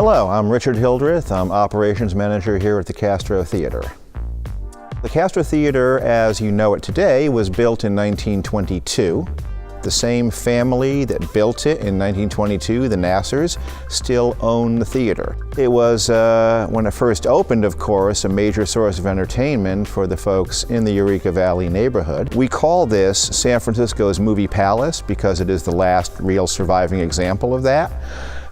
Hello, I'm Richard Hildreth. I'm Operations Manager here at the Castro Theater. The Castro Theater, as you know it today, was built in 1922. The same family that built it in 1922, the Nassers, still own the theater. It was, when it first opened, of course, a major source of entertainment for the folks in the Eureka Valley neighborhood. We call this San Francisco's Movie Palace because it is the last real surviving example of that.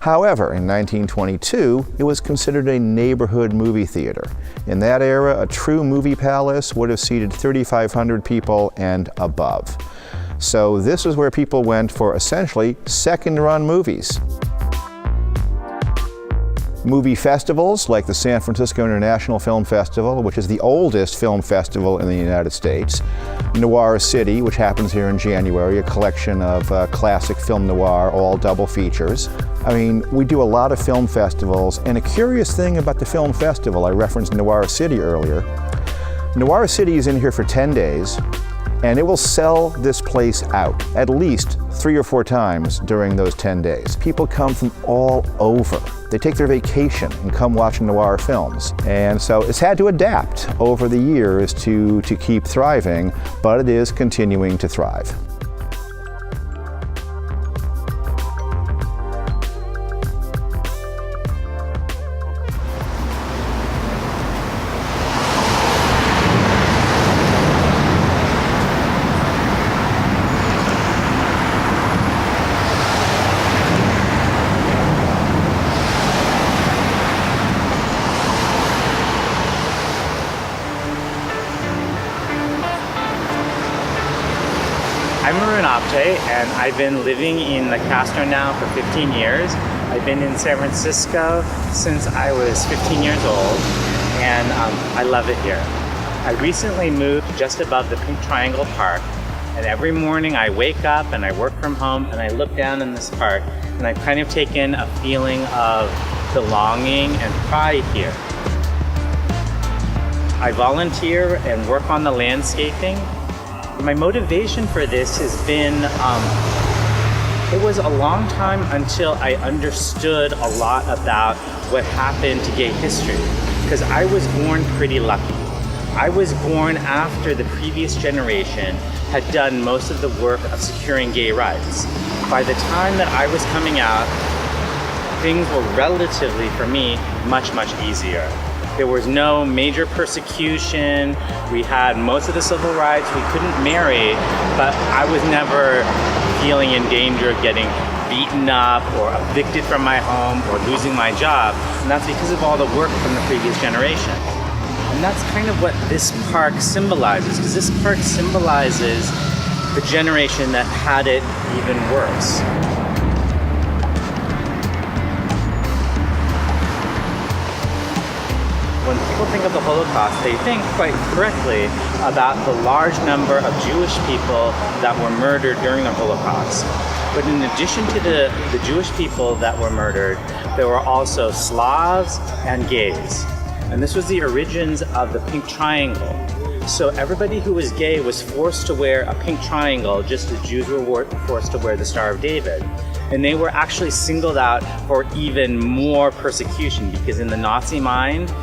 However, in 1922, it was considered a neighborhood movie theater. In that era, a true movie palace would have seated 3,500 people and above. So this is where people went for essentially second-run movies. Movie festivals like the San Francisco International Film Festival, which is the oldest film festival in the United States. Noir City, which happens here in January, a collection of classic film noir, all double features. I mean, we do a lot of film festivals, and a curious thing about the film festival, I referenced Noir City earlier. Noir City is in here for 10 days, and it will sell this place out at least 3 or 4 times during those 10 days. People come from all over. They take their vacation and come watch noir films. And so it's had to adapt over the years to keep thriving, but it is continuing to thrive. I'm and I've been living in the Castro now for 15 years. I've been in San Francisco since I was 15 years old, and I love it here. I recently moved just above the Pink Triangle Park, and every morning I wake up and I work from home and I look down in this park, and I've kind of taken a feeling of belonging and pride here. I volunteer and work on the landscaping. My motivation for this has been, it was a long time until I understood a lot about what happened to gay history, because I was born pretty lucky. I was born after the previous generation had done most of the work of securing gay rights. By the time that I was coming out, things were relatively, for me, much, much easier. There was no major persecution. We had most of the civil rights. We couldn't marry, but I was never feeling in danger of getting beaten up or evicted from my home or losing my job. And that's because of all the work from the previous generation. And that's kind of what this park symbolizes, because this park symbolizes the generation that had it even worse. When people think of the Holocaust, they think quite correctly about the large number of Jewish people that were murdered during the Holocaust. But in addition to the Jewish people that were murdered, there were also Slavs and gays. And this was the origins of the Pink Triangle. So everybody who was gay was forced to wear a pink triangle, just as Jews were forced to wear the Star of David. And they were actually singled out for even more persecution, because in the Nazi mind,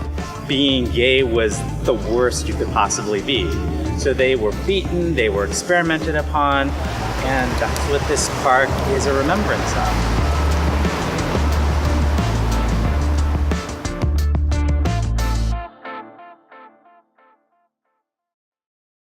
being gay was the worst you could possibly be. So they were beaten, they were experimented upon, and that's what this park is a remembrance of.